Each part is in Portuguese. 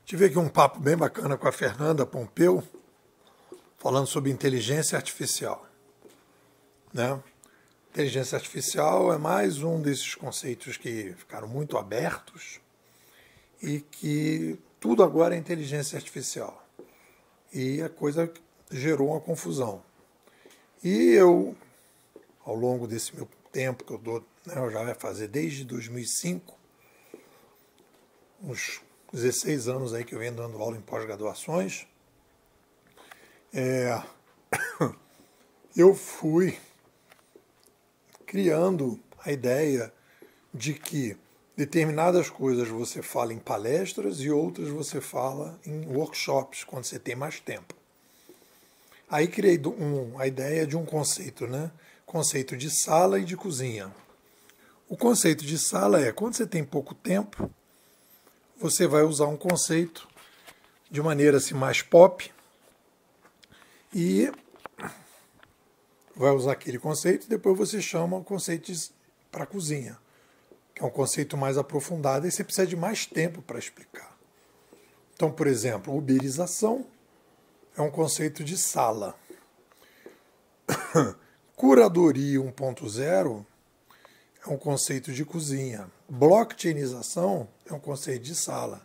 Tive aqui um papo bem bacana com a Fernanda Pompeu, falando sobre inteligência artificial, né? Inteligência artificial é mais um desses conceitos que ficaram muito abertos e que tudo agora é inteligência artificial. E a coisa gerou uma confusão. E eu, ao longo desse meu tempo que eu dou, né, eu já vai fazer desde 2005, uns 16 anos aí que eu venho dando aula em pós-graduações, eu fui criando a ideia de que determinadas coisas você fala em palestras e outras você fala em workshops, quando você tem mais tempo. Aí criei a ideia de um conceito, né? Conceito de sala e de cozinha. O conceito de sala é, quando você tem pouco tempo, você vai usar um conceito de maneira assim, mais pop e vai usar aquele conceito e depois você chama o conceito para cozinha, que é um conceito mais aprofundado e você precisa de mais tempo para explicar. Então, por exemplo, uberização é um conceito de sala. Curadoria 1.0 é um conceito de cozinha. Blockchainização é um conceito de sala.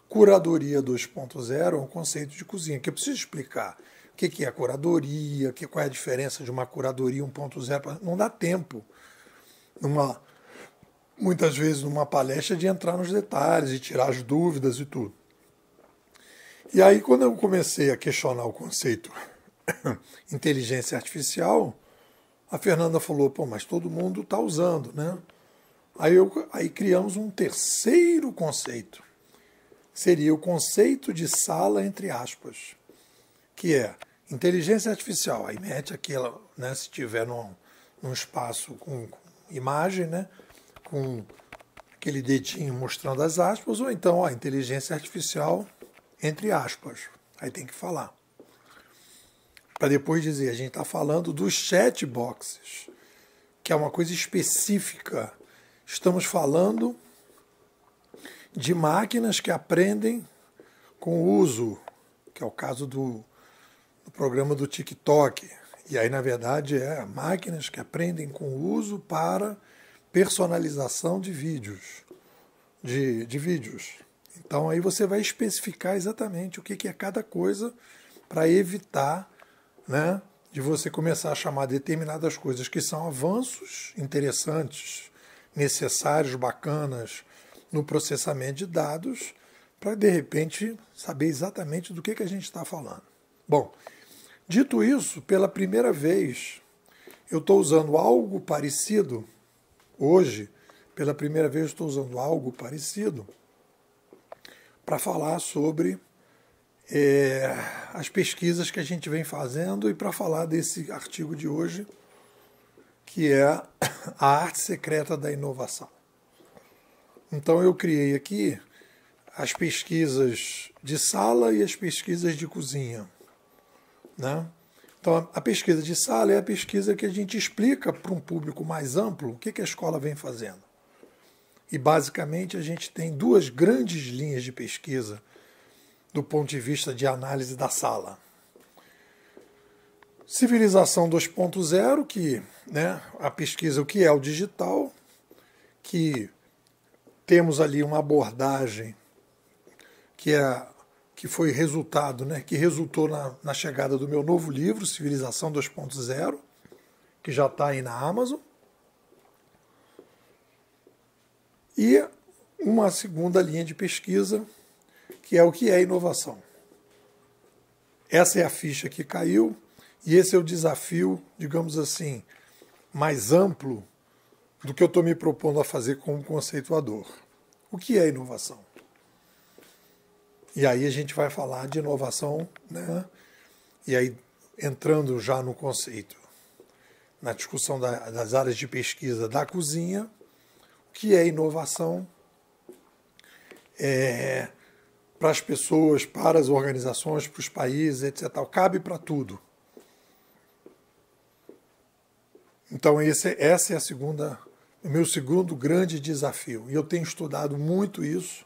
Curadoria 2.0 é um conceito de cozinha, que eu preciso explicar o que é a curadoria, qual é a diferença de uma curadoria 1.0. Não dá tempo, muitas vezes numa palestra, de entrar nos detalhes e tirar as dúvidas e tudo. E aí, quando eu comecei a questionar o conceito inteligência artificial, a Fernanda falou, pô, mas todo mundo está usando, né? Aí criamos um terceiro conceito, seria o conceito de sala, entre aspas, que é inteligência artificial. Aí mete aquela, né, se tiver num espaço com imagem, né, com aquele dedinho mostrando as aspas, ou então a inteligência artificial, entre aspas. Aí tem que falar. Para depois dizer, a gente está falando dos chatboxes, que é uma coisa específica. Estamos falando de máquinas que aprendem com o uso, que é o caso do programa do TikTok. E aí, na verdade, máquinas que aprendem com o uso para personalização de vídeos. De vídeos. Então, aí você vai especificar exatamente o que é cada coisa para evitar, né, de você começar a chamar determinadas coisas que são avanços interessantes, necessários, bacanas no processamento de dados, para, de repente, saber exatamente do que a gente está falando. Bom, dito isso, pela primeira vez, eu estou usando algo parecido, hoje, pela primeira vez estou usando algo parecido para falar sobre as pesquisas que a gente vem fazendo e para falar desse artigo de hoje, que é a arte secreta da inovação. Então eu criei aqui as pesquisas de sala e as pesquisas de cozinha, né? Então a pesquisa de sala é a pesquisa que a gente explica para um público mais amplo o que a escola vem fazendo. E basicamente a gente tem duas grandes linhas de pesquisa do ponto de vista de análise da sala. Civilização 2.0, que, né, a pesquisa o que é o digital, que temos ali uma abordagem que foi resultado, né, que resultou na chegada do meu novo livro, Civilização 2.0, que já está aí na Amazon. E uma segunda linha de pesquisa, que é o que é inovação. Essa é a ficha que caiu, e esse é o desafio, digamos assim, mais amplo do que eu estou me propondo a fazer como conceituador. O que é inovação? E aí a gente vai falar de inovação, né? E aí entrando já no conceito, na discussão das áreas de pesquisa da cozinha, o que é inovação? Para as pessoas, para as organizações, para os países, etc. Cabe para tudo. Então essa é o meu segundo grande desafio. E eu tenho estudado muito isso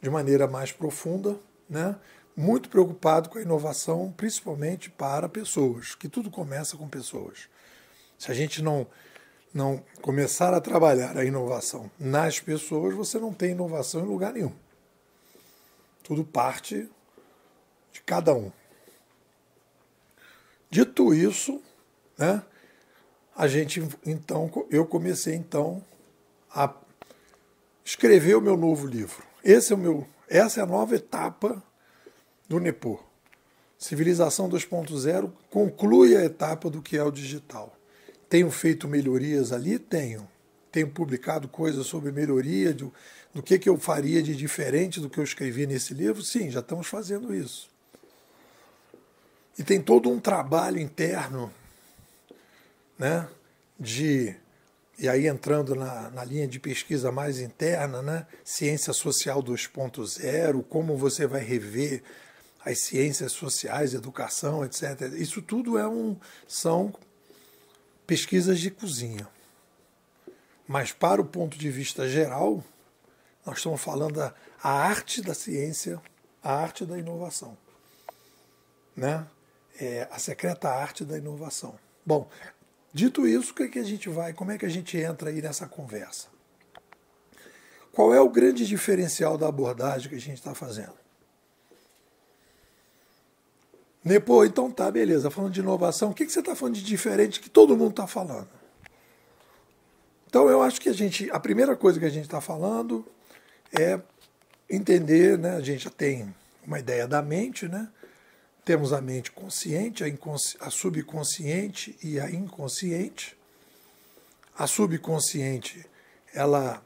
de maneira mais profunda, né, muito preocupado com a inovação, principalmente para pessoas, que tudo começa com pessoas. Se a gente não começar a trabalhar a inovação nas pessoas, você não tem inovação em lugar nenhum. Tudo parte de cada um. Dito isso, né, eu comecei então a escrever o meu novo livro. Essa é a nova etapa do Nepô. Civilização 2.0 conclui a etapa do que é o digital. Tenho feito melhorias ali? Tenho. Tenho publicado coisas sobre melhoria, do que eu faria de diferente do que eu escrevi nesse livro? Sim, já estamos fazendo isso. E tem todo um trabalho interno, né, e aí entrando na linha de pesquisa mais interna, né, ciência social 2.0, como você vai rever as ciências sociais, educação, etc. Isso tudo são pesquisas de cozinha. Mas para o ponto de vista geral, nós estamos falando a arte da ciência, a arte da inovação, né? A secreta arte da inovação. Bom, dito isso, como é que a gente entra aí nessa conversa? Qual é o grande diferencial da abordagem que a gente está fazendo? Nepô, então tá, beleza, falando de inovação, o que você está falando de diferente que todo mundo está falando? Então eu acho que a primeira coisa que a gente está falando é entender, né, a gente já tem uma ideia da mente, né? Temos a mente consciente, a subconsciente e a inconsciente. A subconsciente, ela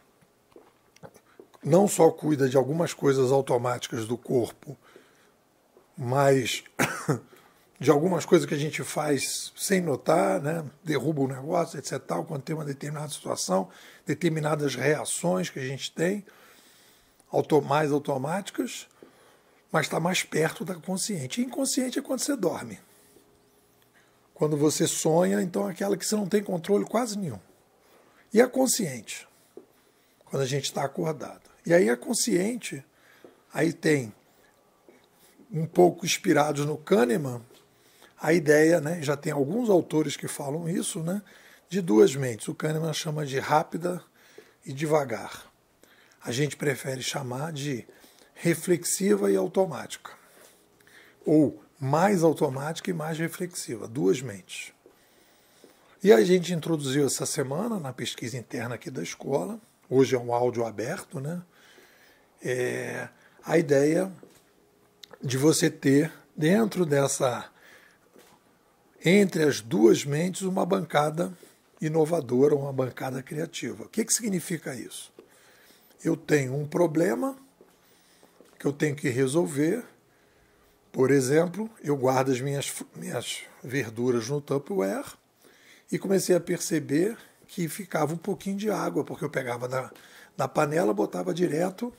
não só cuida de algumas coisas automáticas do corpo, mas de algumas coisas que a gente faz sem notar, né? Derruba o negócio, etc. Quando tem uma determinada situação, determinadas reações que a gente tem, mais automáticas, mas está mais perto da consciente. E inconsciente é quando você dorme. Quando você sonha, então é aquela que você não tem controle quase nenhum. E a consciente, quando a gente está acordado. E aí a consciente, aí tem, um pouco inspirados no Kahneman, a ideia, né, já tem alguns autores que falam isso, né, de duas mentes. O Kahneman chama de rápida e devagar. A gente prefere chamar de reflexiva e automática. Ou mais automática e mais reflexiva, duas mentes. E a gente introduziu essa semana, na pesquisa interna aqui da escola, hoje é um áudio aberto, né, a ideia de você ter dentro entre as duas mentes, uma bancada inovadora, uma bancada criativa. O que significa isso? Eu tenho um problema que eu tenho que resolver. Por exemplo, eu guardo as minhas verduras no Tupperware e comecei a perceber que ficava um pouquinho de água, porque eu pegava da panela, botava direto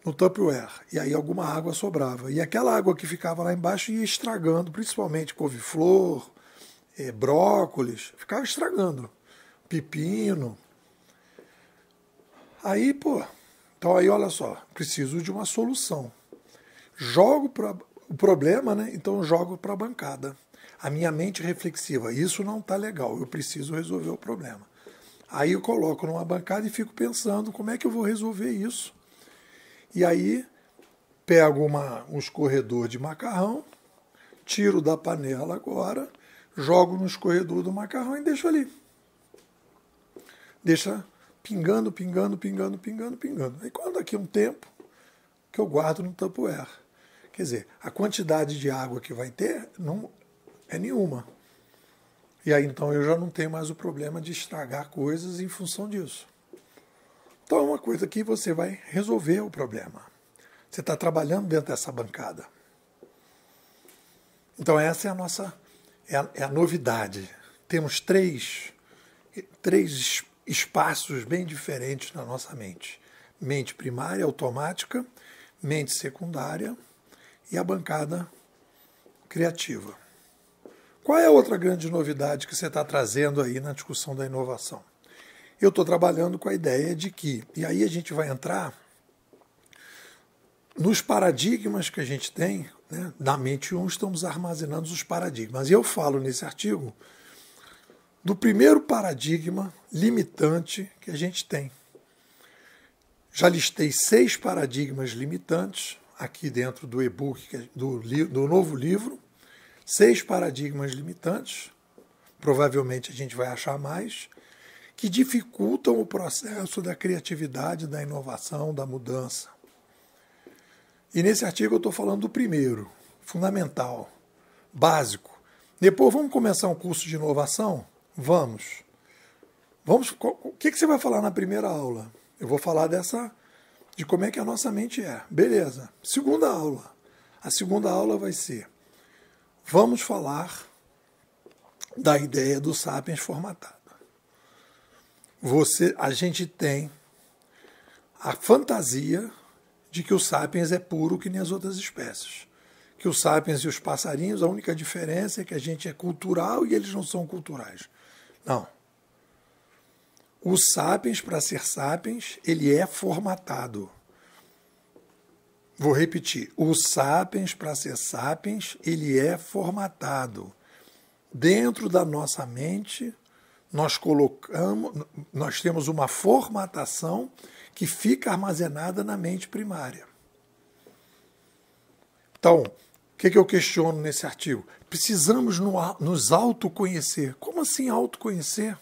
no Tupperware, e aí alguma água sobrava. E aquela água que ficava lá embaixo ia estragando, principalmente couve-flor, brócolis, ficava estragando, pepino. Aí, então aí olha só, preciso de uma solução. Jogo para o problema, né? Então eu jogo para a bancada. A minha mente reflexiva, isso não está legal, eu preciso resolver o problema. Aí eu coloco numa bancada e fico pensando como é que eu vou resolver isso. E aí pego um escorredor de macarrão, tiro da panela agora, jogo no escorredor do macarrão e deixo ali. Deixa pingando, pingando, pingando, pingando, pingando. Aí quando daqui a um tempo que eu guardo no Tupperware. Quer dizer, a quantidade de água que vai ter não é nenhuma. E aí então eu já não tenho mais o problema de estragar coisas em função disso. Então é uma coisa que você vai resolver o problema. Você está trabalhando dentro dessa bancada. Então essa é a novidade. Temos três espaços bem diferentes na nossa mente. Mente primária, automática, mente secundária e a bancada criativa. Qual é a outra grande novidade que você está trazendo aí na discussão da inovação? Eu estou trabalhando com a ideia de que, e aí a gente vai entrar nos paradigmas que a gente tem, né, na mente 1 estamos armazenando os paradigmas. E eu falo nesse artigo do primeiro paradigma limitante que a gente tem. Já listei 6 paradigmas limitantes aqui dentro do e-book, do novo livro. 6 paradigmas limitantes, provavelmente a gente vai achar mais, que dificultam o processo da criatividade, da inovação, da mudança. E nesse artigo eu estou falando do primeiro, fundamental, básico. Depois vamos começar um curso de inovação? Vamos. O que você vai falar na primeira aula? Eu vou falar de como é que a nossa mente é. Beleza. Segunda aula. A segunda aula vai ser: vamos falar da ideia do Sapiens formatado. A gente tem a fantasia de que o Sapiens é puro que nem as outras espécies. Que o Sapiens e os passarinhos, a única diferença é que a gente é cultural e eles não são culturais. Não. O Sapiens, para ser Sapiens, ele é formatado. Vou repetir. O Sapiens, para ser Sapiens, ele é formatado. Dentro da nossa mente, nós temos uma formatação que fica armazenada na mente primária. Então, o que eu questiono nesse artigo? Precisamos nos autoconhecer. Como assim autoconhecer?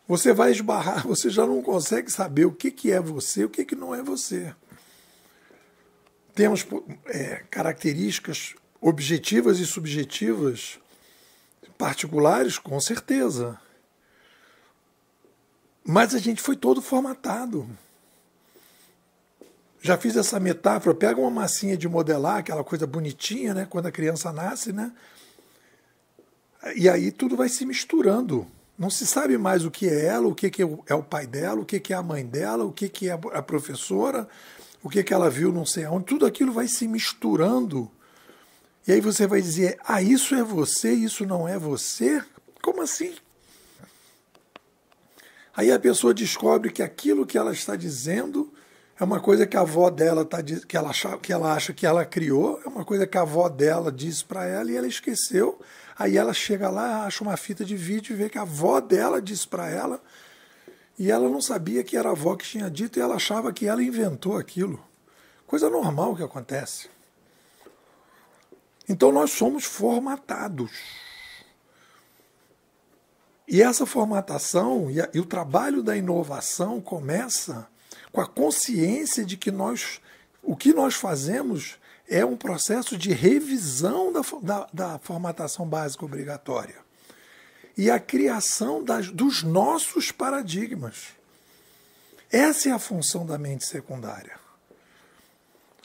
Você vai esbarrar, você já não consegue saber o que é você, o que não é você. Temos características objetivas e subjetivas particulares, com certeza. Mas a gente foi todo formatado. Já fiz essa metáfora, pega uma massinha de modelar, aquela coisa bonitinha, né, quando a criança nasce, né? E aí tudo vai se misturando. Não se sabe mais o que é ela, o que é o pai dela, o que é a mãe dela, o que é a professora, o que ela viu não sei aonde. Tudo aquilo vai se misturando. E aí você vai dizer, isso é você, isso não é você? Como assim? Aí a pessoa descobre que aquilo que ela está dizendo é uma coisa que a avó dela que ela acha que ela criou, é uma coisa que a avó dela disse para ela e ela esqueceu. Aí ela chega lá, acha uma fita de vídeo e vê que a avó dela disse para ela e ela não sabia que era a avó que tinha dito e ela achava que ela inventou aquilo. Coisa normal que acontece. Então nós somos formatados. E essa formatação e o trabalho da inovação começa com a consciência de que o que nós fazemos é um processo de revisão da formatação básica obrigatória e a criação dos nossos paradigmas. Essa é a função da mente secundária.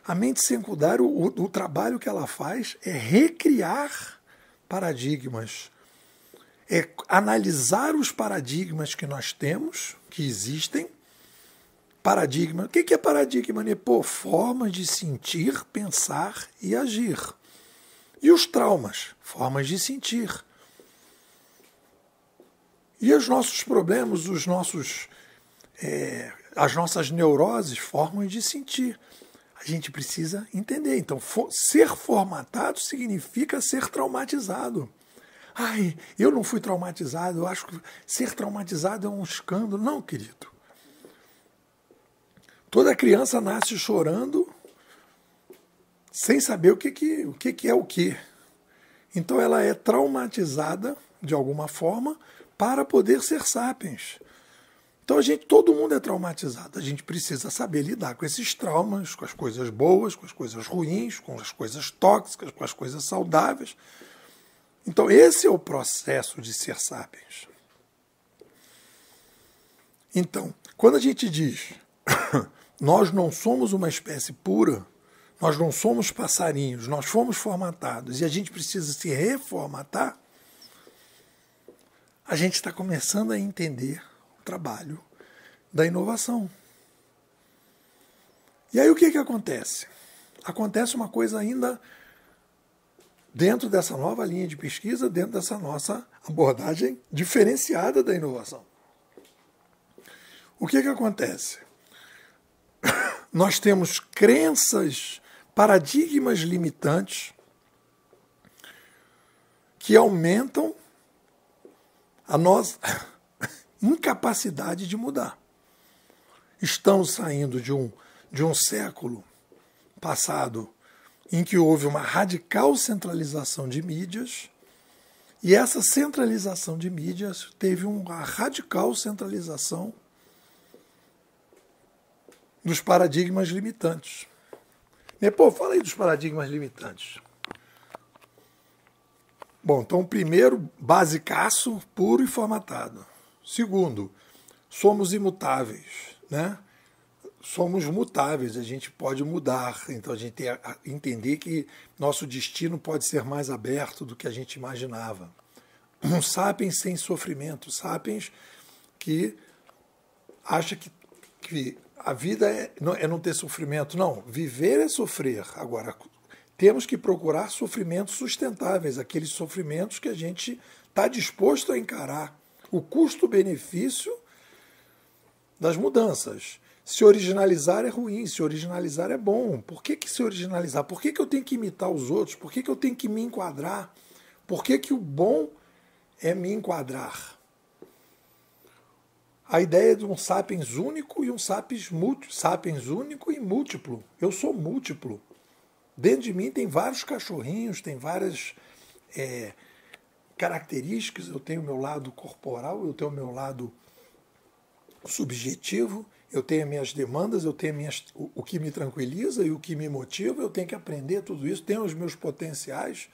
A mente secundária, o trabalho que ela faz é recriar paradigmas, é analisar os paradigmas que nós temos, que existem. Paradigma. O que é paradigma? Formas de sentir, pensar e agir. E os traumas? Formas de sentir. E os nossos problemas, as nossas neuroses, formas de sentir. A gente precisa entender. Então, ser formatado significa ser traumatizado. Eu não fui traumatizado, eu acho que ser traumatizado é um escândalo. Não, querido. Toda criança nasce chorando sem saber o que é o que. Então ela é traumatizada, de alguma forma, para poder ser sapiens. Então todo mundo é traumatizado. A gente precisa saber lidar com esses traumas, com as coisas boas, com as coisas ruins, com as coisas tóxicas, com as coisas saudáveis. Então esse é o processo de ser sapiens. Então, quando a gente diz nós não somos uma espécie pura, nós não somos passarinhos, nós fomos formatados e a gente precisa se reformatar, a gente está começando a entender o trabalho da inovação. E aí o que acontece? Acontece uma coisa ainda dentro dessa nova linha de pesquisa, dentro dessa nossa abordagem diferenciada da inovação. O que acontece? nós temos crenças, paradigmas limitantes que aumentam a nossa incapacidade de mudar. Estamos saindo de um século passado em que houve uma radical centralização de mídias, e essa centralização de mídias teve uma radical centralização dos paradigmas limitantes. Pô, fala aí dos paradigmas limitantes. Bom, então, primeiro, basicaço, puro e formatado. Segundo, somos imutáveis, né? Somos mutáveis, a gente pode mudar, então a gente tem que entender que nosso destino pode ser mais aberto do que a gente imaginava. Um sapiens sem sofrimento, sapiens que acha que a vida é não ter sofrimento. Não, viver é sofrer. Agora, temos que procurar sofrimentos sustentáveis, aqueles sofrimentos que a gente está disposto a encarar. O custo-benefício das mudanças. Se originalizar é ruim, se originalizar é bom. Por que se originalizar? Por que eu tenho que imitar os outros? Por que eu tenho que me enquadrar? Por que o bom é me enquadrar? A ideia de um sapiens único e um sapiens único e múltiplo. Eu sou múltiplo. Dentro de mim tem vários cachorrinhos, tem várias características. Eu tenho o meu lado corporal, eu tenho o meu lado subjetivo, eu tenho as minhas demandas, eu tenho o que me tranquiliza e o que me motiva. Eu tenho que aprender tudo isso, tenho os meus potenciais.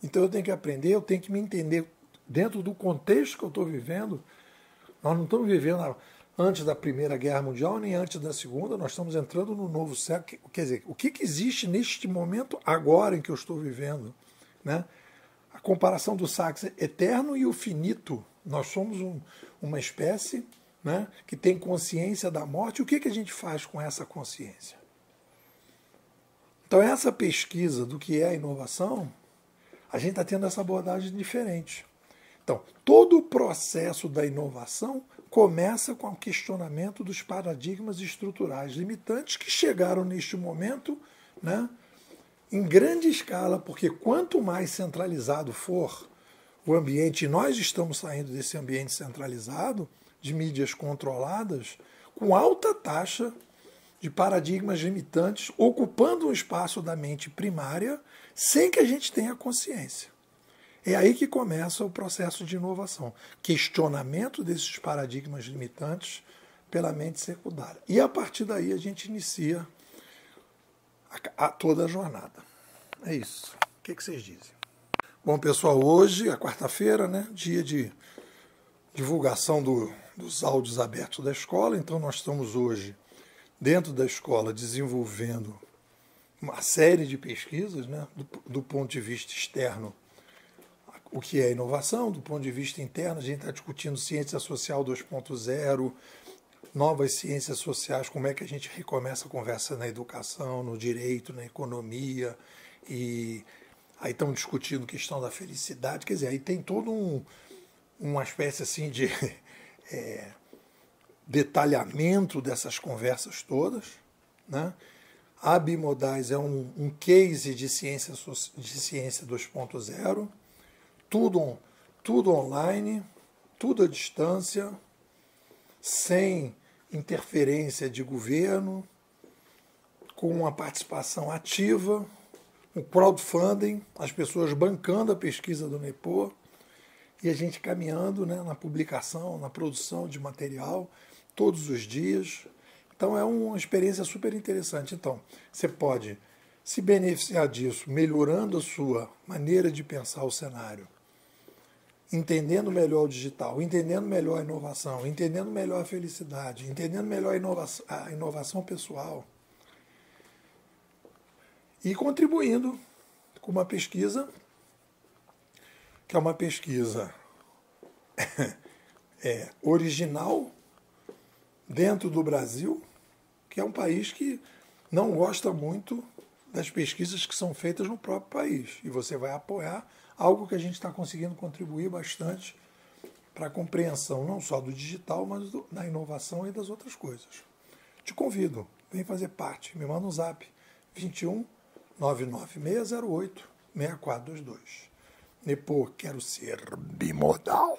Então eu tenho que aprender, eu tenho que me entender dentro do contexto que eu estou vivendo. Nós não estamos vivendo antes da Primeira Guerra Mundial, nem antes da Segunda, nós estamos entrando no novo século. Quer dizer, o que existe neste momento agora em que eu estou vivendo? Né? A comparação do sax eterno e o finito. Nós somos uma espécie, né, que tem consciência da morte. O que a gente faz com essa consciência? Então, essa pesquisa do que é a inovação, a gente está tendo essa abordagem diferente. Então, todo o processo da inovação começa com o questionamento dos paradigmas estruturais limitantes que chegaram neste momento, né, em grande escala, porque quanto mais centralizado for o ambiente, e nós estamos saindo desse ambiente centralizado, de mídias controladas, com alta taxa de paradigmas limitantes, ocupando um espaço da mente primária, sem que a gente tenha consciência. É aí que começa o processo de inovação. Questionamento desses paradigmas limitantes pela mente secundária. E a partir daí a gente inicia toda a jornada. É isso. O que vocês dizem? Bom, pessoal, hoje é quarta-feira, né? Dia de divulgação dos áudios abertos da escola. Então nós estamos hoje, dentro da escola, desenvolvendo uma série de pesquisas, né? Do ponto de vista externo, o que é inovação. Do ponto de vista interno, a gente está discutindo ciência social 2.0, novas ciências sociais, como é que a gente recomeça a conversa na educação, no direito, na economia, e aí estão discutindo questão da felicidade. Quer dizer, aí tem todo uma espécie assim de detalhamento dessas conversas todas, né? A Bimodais é um case de ciência 2.0, tudo online, tudo à distância, sem interferência de governo, com uma participação ativa, o crowdfunding, as pessoas bancando a pesquisa do NEPO, e a gente caminhando, né, na publicação, na produção de material, todos os dias. Então é uma experiência super interessante. Então, você pode se beneficiar disso, melhorando a sua maneira de pensar o cenário, entendendo melhor o digital, entendendo melhor a inovação, entendendo melhor a felicidade, entendendo melhor a inovação pessoal, e contribuindo com uma pesquisa, que é uma pesquisa original dentro do Brasil, que é um país que não gosta muito das pesquisas que são feitas no próprio país. E você vai apoiar algo que a gente está conseguindo contribuir bastante para a compreensão não só do digital, mas da inovação e das outras coisas. Te convido, vem fazer parte. Me manda um zap, 21 99608 6422. Nepô, quero ser bimodal.